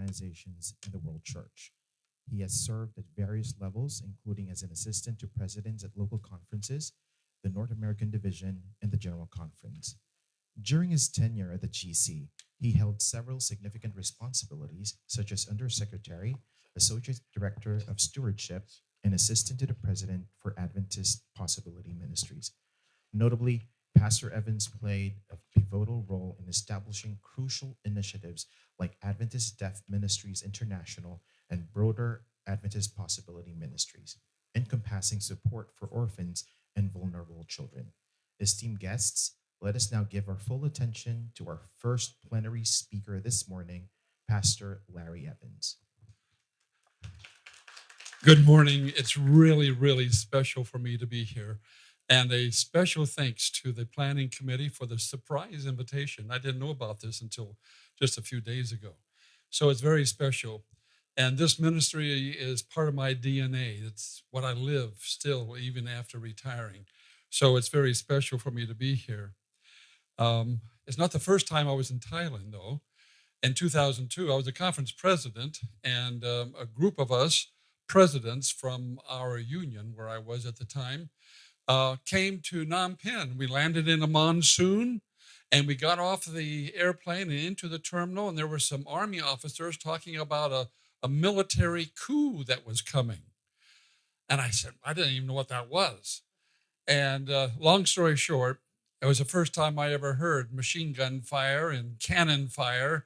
organizations in the World Church. He has served at various levels, including as an assistant to presidents at local conferences, the North American Division, and the General Conference. During his tenure at the GC, he held several significant responsibilities, such as Undersecretary, Associate Director of Stewardship, and Assistant to the President for Adventist Possibility Ministries. Notably, Pastor Evans played a pivotal role in establishing crucial initiatives like Adventist Deaf Ministries International and broader Adventist Possibility Ministries, encompassing support for orphans and vulnerable children. Esteemed guests, let us now give our full attention to our first plenary speaker this morning, Pastor Larry Evans. Good morning. It's really, really special for me to be here. And a special thanks to the planning committee for the surprise invitation. I didn't know about this until just a few days ago. So it's very special. And this ministry is part of my DNA. It's what I live still, even after retiring. So it's very special for me to be here. It's not the first time I was in Thailand, though. In 2002, I was a conference president, and a group of us presidents from our union, where I was at the time, came to Phnom Penh. We landed in a monsoon, and we got off the airplane and into the terminal, and there were some Army officers talking about a military coup that was coming. And I said, I didn't even know what that was. And long story short, it was the first time I ever heard machine gun fire and cannon fire.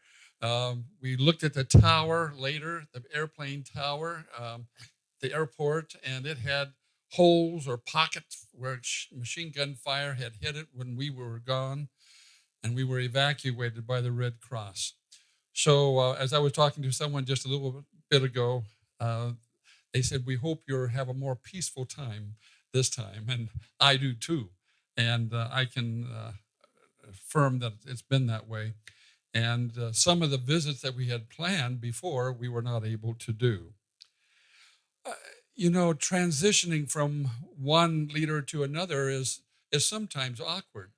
We looked at the tower later, the airplane tower, the airport, and it had holes or pockets where machine gun fire had hit it when we were gone, and we were evacuated by the Red Cross. So as I was talking to someone just a little bit ago, they said, we hope you'll have a more peaceful time this time, and I do too. And I can affirm that it's been that way. And some of the visits that we had planned before, we were not able to do. Transitioning from one leader to another is sometimes awkward.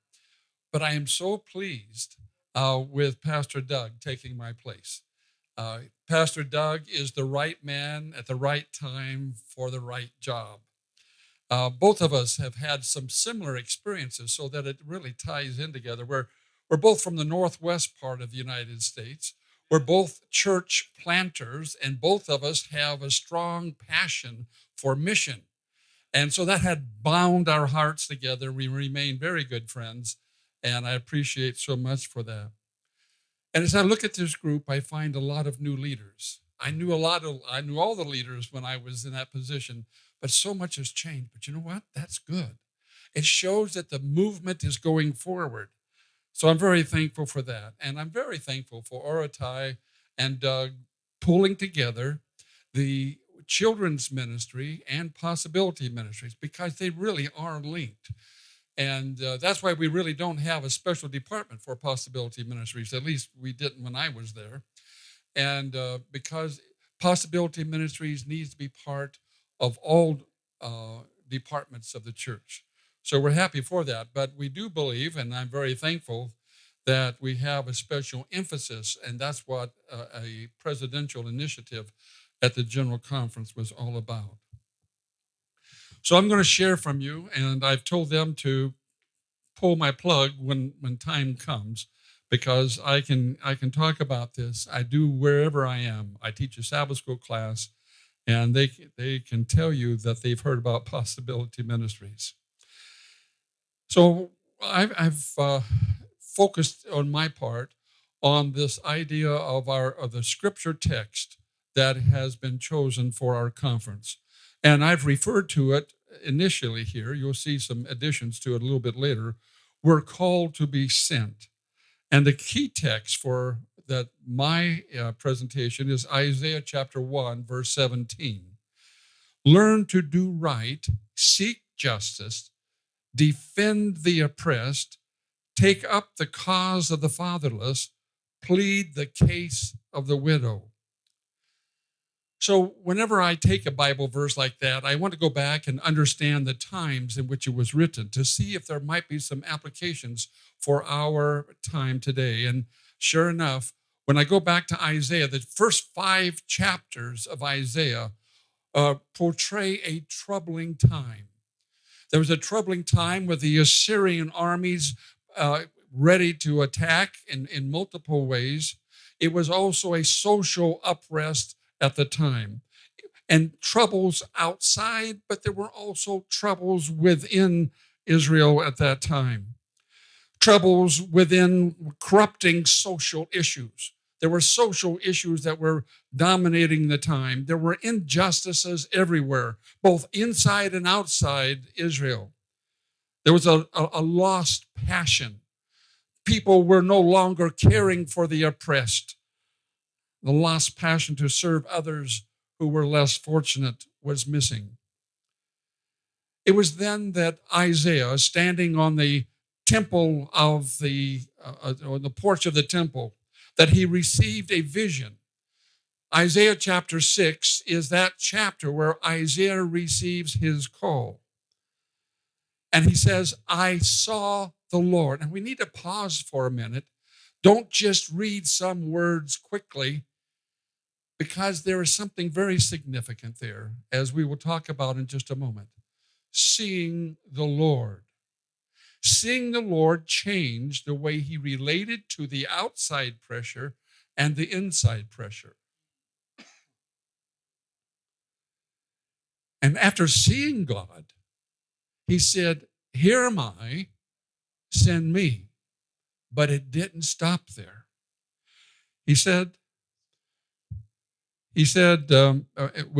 But I am so pleased with Pastor Doug taking my place. Pastor Doug is the right man at the right time for the right job. Both of us have had some similar experiences so that it really ties in together. We're both from the northwest part of the United States. We're both church planters, and both of us have a strong passion for mission. And so that had bound our hearts together. We remain very good friends, and I appreciate so much for that. And as I look at this group, I find a lot of new leaders. I knew all the leaders when I was in that position, but so much has changed. But you know what? That's good. It shows that the movement is going forward. So I'm very thankful for that. And I'm very thankful for Oratai and Doug pulling together the children's ministry and possibility ministries, because they really are linked. And that's why we really don't have a special department for possibility ministries. At least we didn't when I was there. And because possibility ministries needs to be part of all departments of the church. So we're happy for that. But we do believe, and I'm very thankful, that we have a special emphasis, and that's what a presidential initiative at the General Conference was all about. So I'm going to share from you, and I've told them to pull my plug when time comes, because I can talk about this. I do wherever I am. I teach a Sabbath school class, and they can tell you that they've heard about possibility ministries. So I've focused on my part on this idea of the scripture text that has been chosen for our conference. And I've referred to it initially here. You'll see some additions to it a little bit later. We're called to be sent. And the key text for that my presentation is Isaiah chapter 1, verse 17. Learn to do right, seek justice, defend the oppressed, take up the cause of the fatherless, plead the case of the widow. So whenever I take a Bible verse like that, I want to go back and understand the times in which it was written to see if there might be some applications for our time today. And sure enough, When I go back to Isaiah, the first 5 chapters of Isaiah portray a troubling time. There was a troubling time with the Assyrian armies ready to attack in multiple ways. It was also a social unrest at the time, and troubles outside, but there were also troubles within Israel at that time. Troubles within corrupting social issues. There were social issues that were dominating the time. There were injustices everywhere, both inside and outside Israel. There was a lost passion. People were no longer caring for the oppressed. The lost passion to serve others who were less fortunate was missing. It was then that Isaiah, standing on the temple of or the porch of the temple, that he received a vision. Isaiah chapter 6 is that chapter where Isaiah receives his call. And he says, I saw the Lord. And we need to pause for a minute. Don't just read some words quickly, because there is something very significant there, as we will talk about in just a moment. Seeing the Lord. Seeing the Lord changed the way he related to the outside pressure and the inside pressure. And after seeing God, he said, here am I, send me. But it didn't stop there. He said, we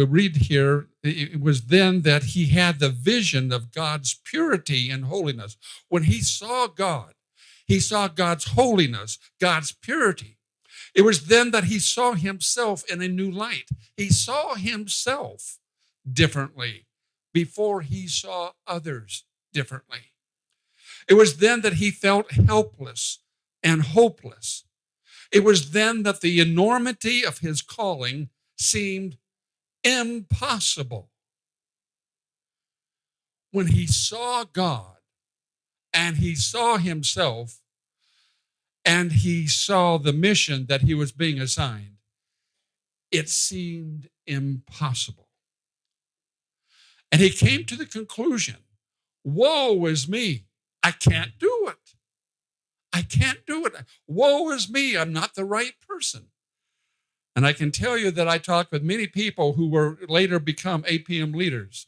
read here, it was then that he had the vision of God's purity and holiness. When he saw God, he saw God's holiness, God's purity. It was then that he saw himself in a new light. He saw himself differently before he saw others differently. It was then that he felt helpless and hopeless. It was then that the enormity of his calling seemed impossible. When he saw God and he saw himself and he saw the mission that he was being assigned, it seemed impossible. And he came to the conclusion, woe is me, I can't do it. I can't do it. Woe is me, I'm not the right person. And I can tell you that I talked with many people who were later become APM leaders.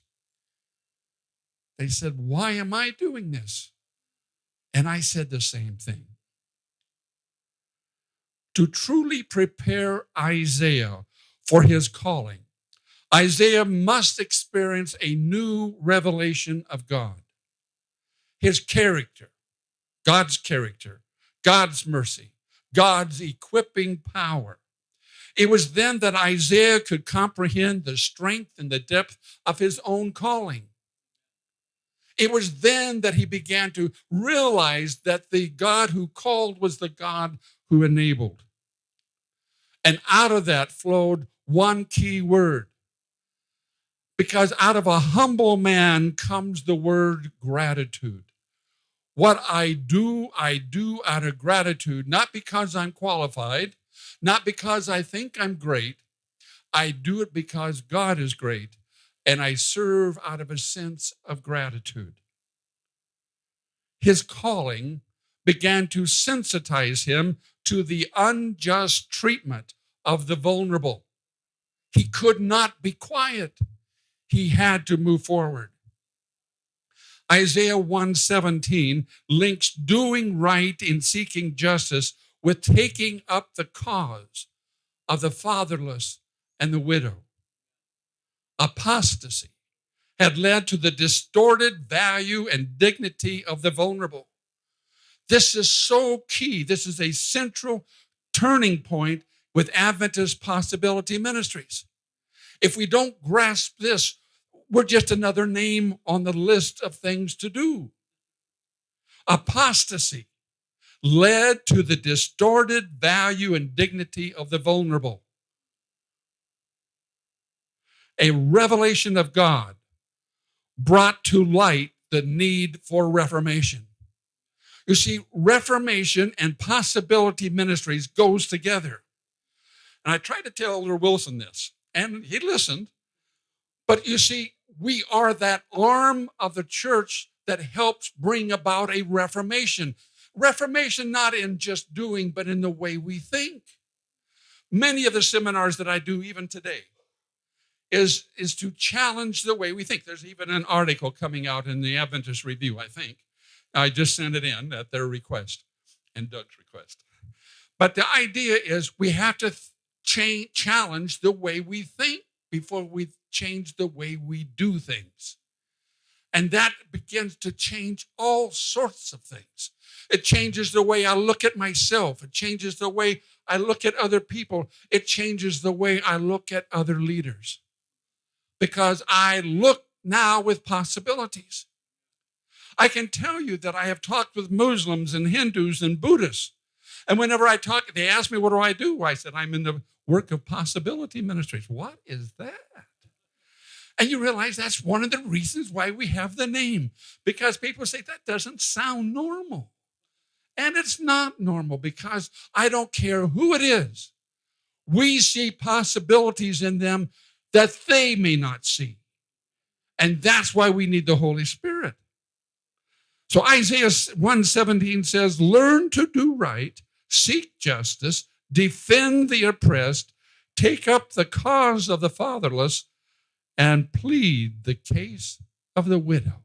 They said, why am I doing this? And I said the same thing. To truly prepare Isaiah for his calling, Isaiah must experience a new revelation of God. His character, God's mercy, God's equipping power. It was then that Isaiah could comprehend the strength and the depth of his own calling. It was then that he began to realize that the God who called was the God who enabled. And out of that flowed one key word. Because out of a humble man comes the word gratitude. What I do out of gratitude, not because I'm qualified, not because I think I'm great. I do it because God is great, and I serve out of a sense of gratitude. His calling began to sensitize him to the unjust treatment of the vulnerable. He could not be quiet. He had to move forward. Isaiah 1:17 links doing right in seeking justice with taking up the cause of the fatherless and the widow. Apostasy had led to the distorted value and dignity of the vulnerable. This is so key. This is a central turning point with Adventist Possibility Ministries. If we don't grasp this, we're just another name on the list of things to do. Apostasy led to the distorted value and dignity of the vulnerable. A revelation of God brought to light the need for reformation. You see, reformation and possibility ministries goes together. And I tried to tell Elder Wilson this, and he listened. But you see, we are that arm of the church that helps bring about a reformation. Reformation not in just doing, but in the way we think. Many of the seminars that I do even today is to challenge the way we think. There's even an article coming out in the Adventist Review, I think. I just sent it in at their request and Doug's request. But the idea is we have to challenge the way we think before we change the way we do things. And that begins to change all sorts of things. It changes the way I look at myself. It changes the way I look at other people. It changes the way I look at other leaders. Because I look now with possibilities. I can tell you that I have talked with Muslims and Hindus and Buddhists. And whenever I talk, they ask me, what do I do? I said, I'm in the work of possibility ministries. What is that? And you realize that's one of the reasons why we have the name. Because people say, that doesn't sound normal. And it's not normal because I don't care who it is. We see possibilities in them that they may not see. And that's why we need the Holy Spirit. So Isaiah 1:17 says, learn to do right, seek justice, defend the oppressed, take up the cause of the fatherless, and plead the case of the widow.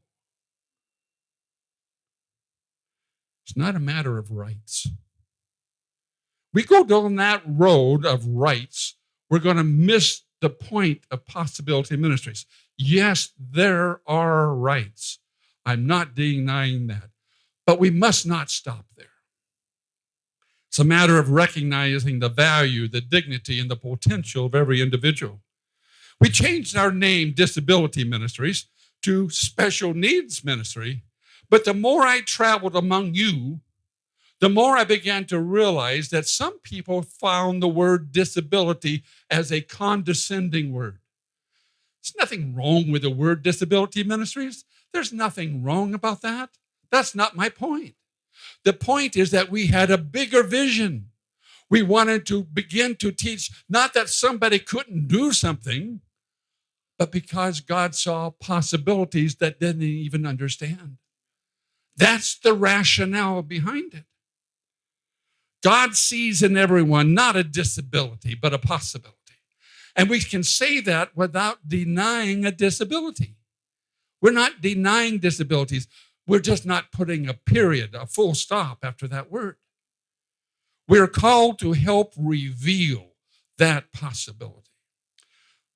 It's not a matter of rights. We go down that road of rights, we're going to miss the point of possibility ministries. Yes, there are rights. I'm not denying that. But we must not stop there. It's a matter of recognizing the value, the dignity, and the potential of every individual. We changed our name, Disability Ministries, to Special Needs Ministry. But the more I traveled among you, the more I began to realize that some people found the word disability as a condescending word. There's nothing wrong with the word disability ministries. There's nothing wrong about that. That's not my point. The point is that we had a bigger vision. We wanted to begin to teach, not that somebody couldn't do something, but because God saw possibilities that didn't even understand. That's the rationale behind it. God sees in everyone not a disability, but a possibility. And we can say that without denying a disability. We're not denying disabilities. We're just not putting a period, a full stop after that word. We're called to help reveal that possibility.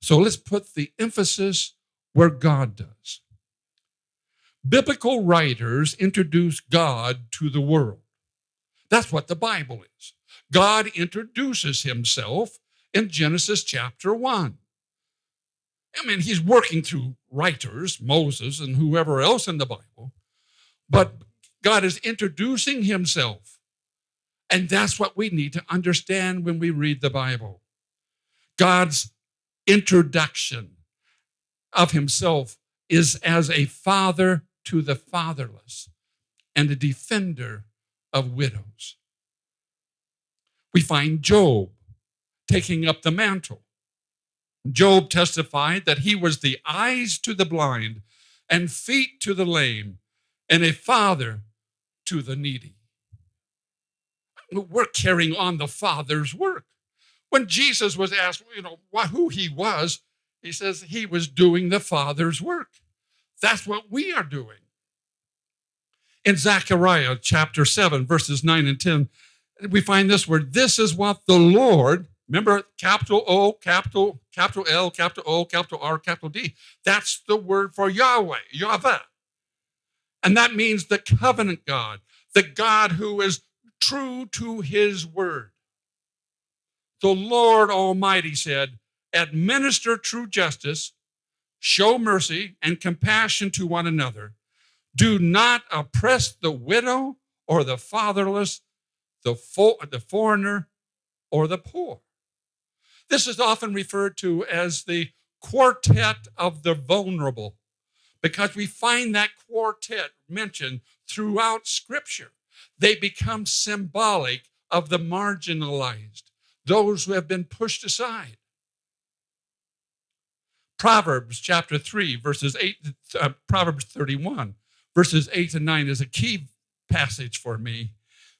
So let's put the emphasis where God does. Biblical writers introduce God to the world. That's what the Bible is. God introduces himself in Genesis chapter 1. I mean, he's working through writers, Moses and whoever else in the Bible, but God is introducing himself. And that's what we need to understand when we read the Bible. God's introduction of himself is as a father to the fatherless and a defender of widows. We find Job taking up the mantle. Job testified that he was the eyes to the blind and feet to the lame and a father to the needy. We're carrying on the Father's work. When Jesus was asked, who he was, he says he was doing the Father's work. That's what we are doing. In Zechariah chapter 7, verses 9 and 10, we find this word, this is what the Lord, remember, capital O, capital L, capital O, capital R, capital D. That's the word for Yahweh, Yahweh. And that means the covenant God, the God who is true to his word. The Lord Almighty said, administer true justice, show mercy and compassion to one another. Do not oppress the widow or the fatherless, the foreigner or the poor. This is often referred to as the quartet of the vulnerable, because we find that quartet mentioned throughout Scripture. They become symbolic of the marginalized, those who have been pushed aside. Proverbs chapter 3, Proverbs 31, verses 8 and 9 is a key passage for me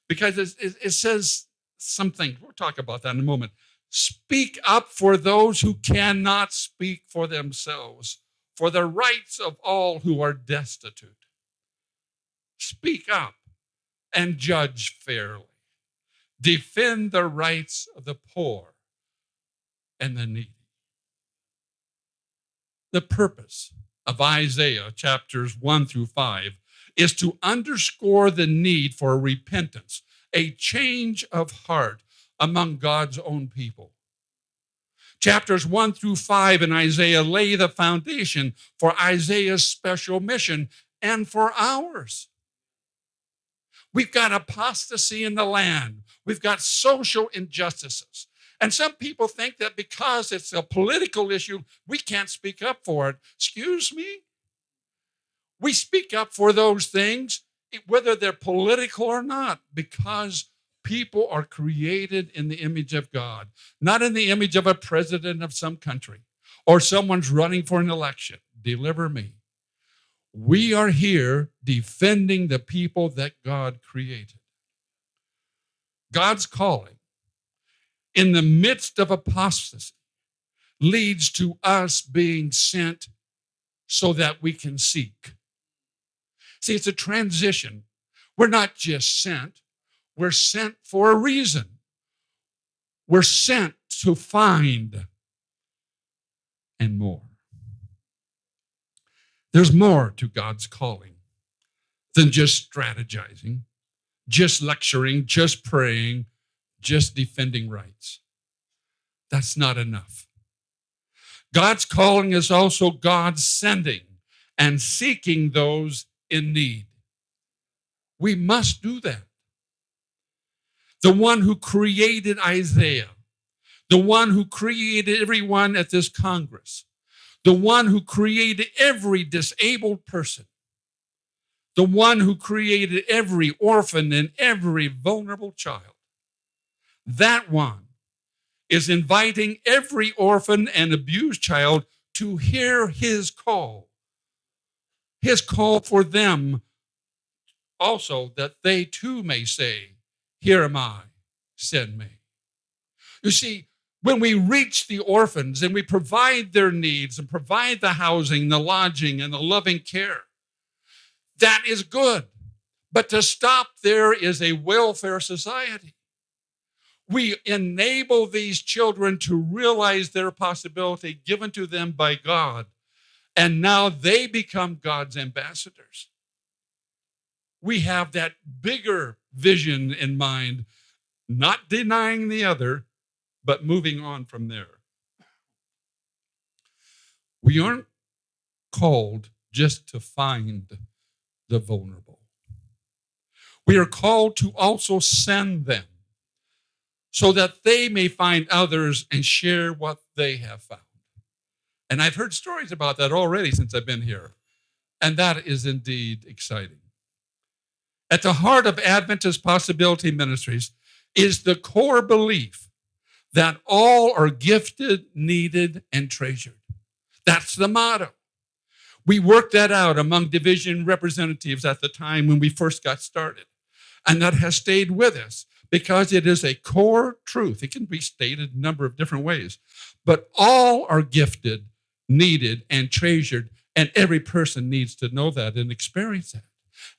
because it says something. We'll talk about that in a moment. Speak up for those who cannot speak for themselves, for the rights of all who are destitute. Speak up and judge fairly. Defend the rights of the poor and the needy. The purpose of Isaiah chapters 1 through 5 is to underscore the need for repentance, a change of heart among God's own people. Chapters 1 through 5 in Isaiah lay the foundation for Isaiah's special mission and for ours. We've got apostasy in the land. We've got social injustices. And some people think that because it's a political issue, we can't speak up for it. Excuse me? We speak up for those things, whether they're political or not, because people are created in the image of God, not in the image of a president of some country or someone's running for an election. Deliver me. We are here defending the people that God created. God's calling in the midst of apostasy leads to us being sent so that we can seek. See, it's a transition. We're not just sent, we're sent for a reason. We're sent to find and more. There's more to God's calling than just strategizing, just lecturing, just praying, just defending rights. That's not enough. God's calling is also God sending and seeking those in need. We must do that. The one who created Isaiah, the one who created everyone at this Congress, the one who created every disabled person, the one who created every orphan and every vulnerable child, that one is inviting every orphan and abused child to hear his call for them also, that they too may say, "Here am I, send me." You see, when we reach the orphans and we provide their needs and provide the housing, the lodging, and the loving care, that is good. But to stop there is a welfare society. We enable these children to realize their possibility given to them by God, and now they become God's ambassadors. We have that bigger vision in mind, not denying the other, but moving on from there. We aren't called just to find the vulnerable. We are called to also send them so that they may find others and share what they have found. And I've heard stories about that already since I've been here. And that is indeed exciting. At the heart of Adventist Possibility Ministries is the core belief that all are gifted, needed, and treasured. That's the motto. We worked that out among division representatives at the time when we first got started. And that has stayed with us because it is a core truth. It can be stated a number of different ways. But all are gifted, needed, and treasured. And every person needs to know that and experience that.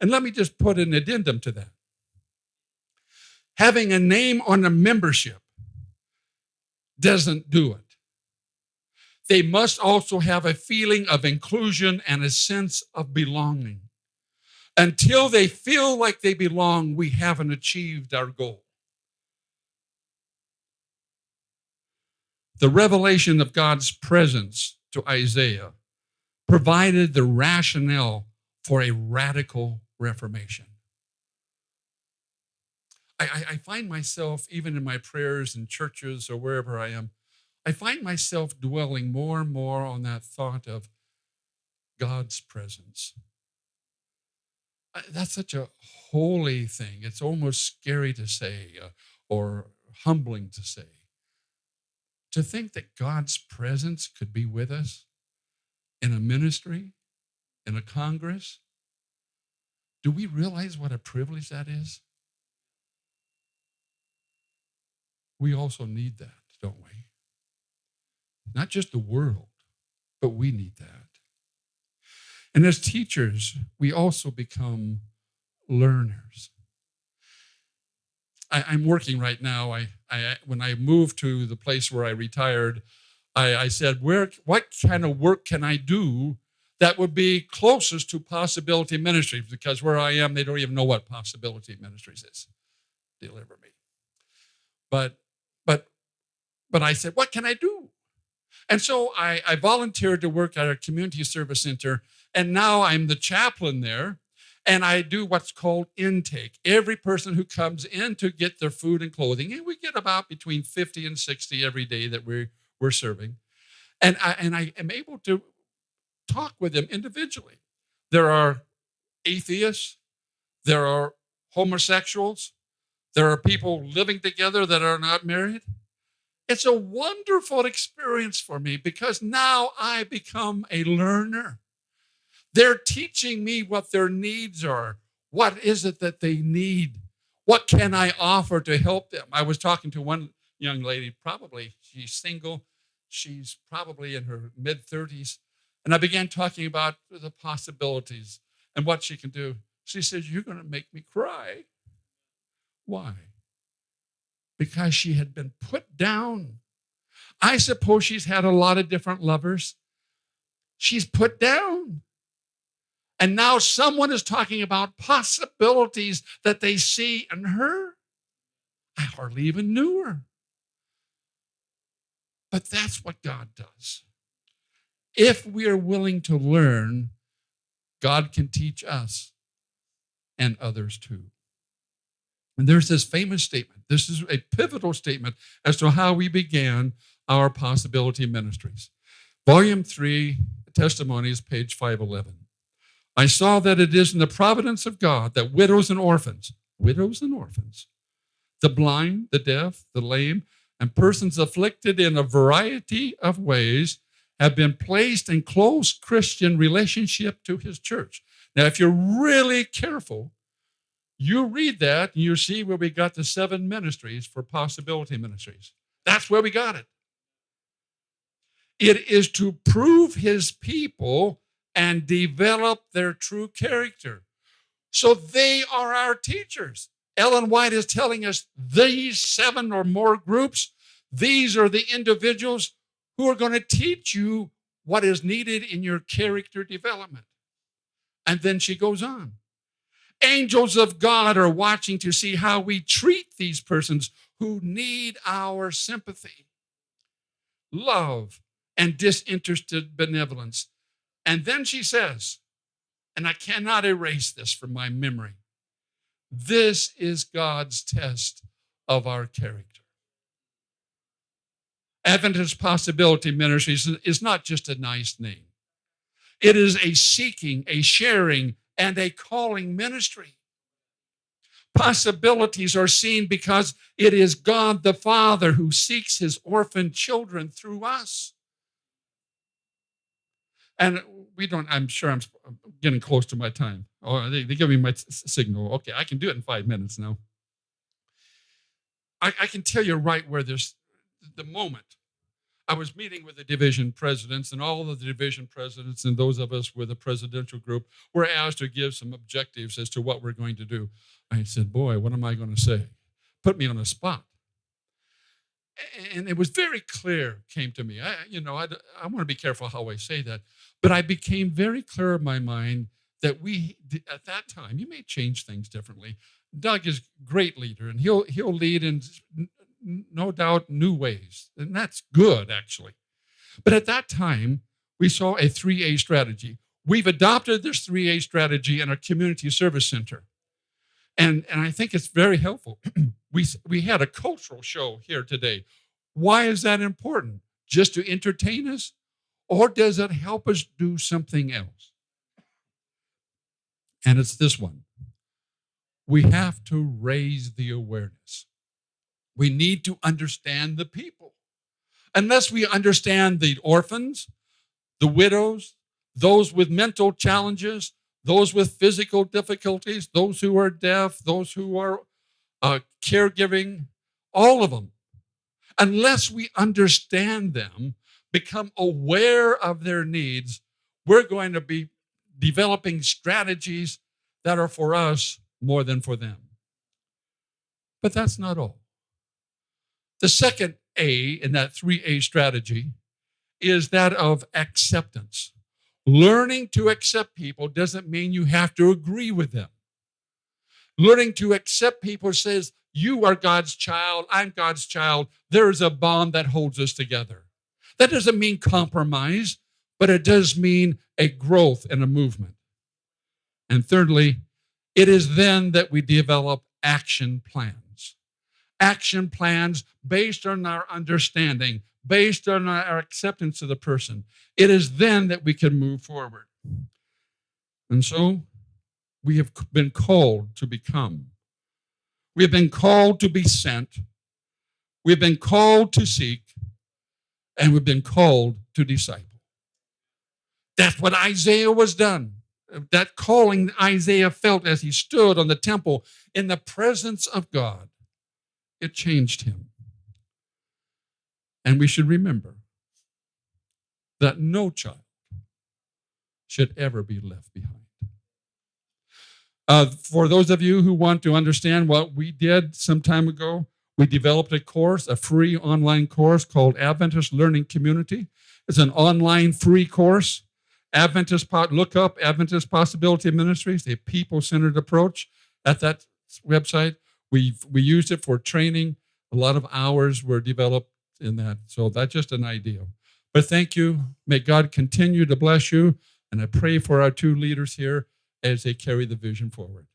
And let me just put an addendum to that. Having a name on a membership doesn't do it. They must also have a feeling of inclusion and a sense of belonging. Until they feel like they belong, we haven't achieved our goal. The revelation of God's presence to Isaiah provided the rationale for a radical reformation. I find myself, even in my prayers in churches or wherever I am, I find myself dwelling more and more on that thought of God's presence. That's such a holy thing. It's almost scary to say or humbling to say. To think that God's presence could be with us in a ministry, in a Congress, do we realize what a privilege that is? We also need that, don't we? Not just the world, but we need that. And as teachers, we also become learners. I'm working right now. When I moved to the place where I retired, I said, what kind of work can I do that would be closest to Possibility Ministries? Because where I am, they don't even know what Possibility Ministries is. Deliver me. But I said, what can I do? And so I volunteered to work at a community service center, and now I'm the chaplain there, and I do what's called intake. Every person who comes in to get their food and clothing, and we get about between 50 and 60 every day that we're serving. And I am able to talk with them individually. There are atheists, there are homosexuals, there are people living together that are not married. It's a wonderful experience for me because now I become a learner. They're teaching me what their needs are. What is it that they need? What can I offer to help them? I was talking to one young lady, probably she's single. She's probably in her mid-30s. And I began talking about the possibilities and what she can do. She says, you're going to make me cry. Why? Because she had been put down. I suppose she's had a lot of different lovers. She's put down. And now someone is talking about possibilities that they see in her. I hardly even knew her. But that's what God does. If we are willing to learn, God can teach us and others too. And there's this famous statement. This is a pivotal statement as to how we began our Possibility Ministries. Volume 3, Testimonies, page 511. I saw that it is in the providence of God that widows and orphans, the blind, the deaf, the lame, and persons afflicted in a variety of ways have been placed in close Christian relationship to his church. Now, if you're really careful, you read that and you see where we got the 7 ministries for Possibility Ministries. That's where we got it. It is to prove his people and develop their true character. So they are our teachers. Ellen White is telling us these 7 or more groups, these are the individuals who are going to teach you what is needed in your character development. And then she goes on. Angels of God are watching to see how we treat these persons who need our sympathy, love, and disinterested benevolence. And then she says, and I cannot erase this from my memory, this is God's test of our character. Adventist Possibility Ministries is not just a nice name. It is a seeking, a sharing, and a calling ministry. Possibilities are seen because it is God the Father who seeks his orphan children through us. And I'm sure I'm getting close to my time. Oh, they give me my signal. Okay, I can do it in 5 minutes now. I can tell you right where there's the moment. I was meeting with the division presidents, and all of the division presidents and those of us with the presidential group were asked to give some objectives as to what we're going to do. I said, boy, what am I going to say? Put me on the spot. And it was very clear, came to me. I want to be careful how I say that, but I became very clear in my mind that we, at that time, you may change things differently. Doug is a great leader, and he'll lead in no doubt new ways, and that's good, actually. But at that time, we saw a 3A strategy. We've adopted this 3A strategy in our community service center, and I think it's very helpful. We had a cultural show here today. Why is that important? Just to entertain us? Or does it help us do something else? And it's this one. We have to raise the awareness. We need to understand the people. unless we understand the orphans, the widows, those with mental challenges, those with physical difficulties, those who are deaf, those who are caregiving, all of them. Unless we understand them, become aware of their needs, we're going to be developing strategies that are for us more than for them. But that's not all. The second A in that 3A strategy is that of acceptance. Learning to accept people doesn't mean you have to agree with them. Learning to accept people says, you are God's child, I'm God's child. There is a bond that holds us together. That doesn't mean compromise, but it does mean a growth and a movement. And thirdly, it is then that we develop action plans. Action plans based on our understanding, based on our acceptance of the person. It is then that we can move forward. And so we have been called to become. We have been called to be sent. We have been called to seek. And we've been called to disciple. That's what Isaiah was done. That calling Isaiah felt as he stood on the temple in the presence of God. It changed him. And we should remember that no child should ever be left behind. For those of you who want to understand what we did some time ago, we developed a course, a free online course called Adventist Learning Community. It's an online free course. Look up Adventist Possibility Ministries, a people-centered approach at that website. We used it for training. A lot of hours were developed in that. So that's just an idea. But thank you. May God continue to bless you. And I pray for our two leaders here as they carry the vision forward.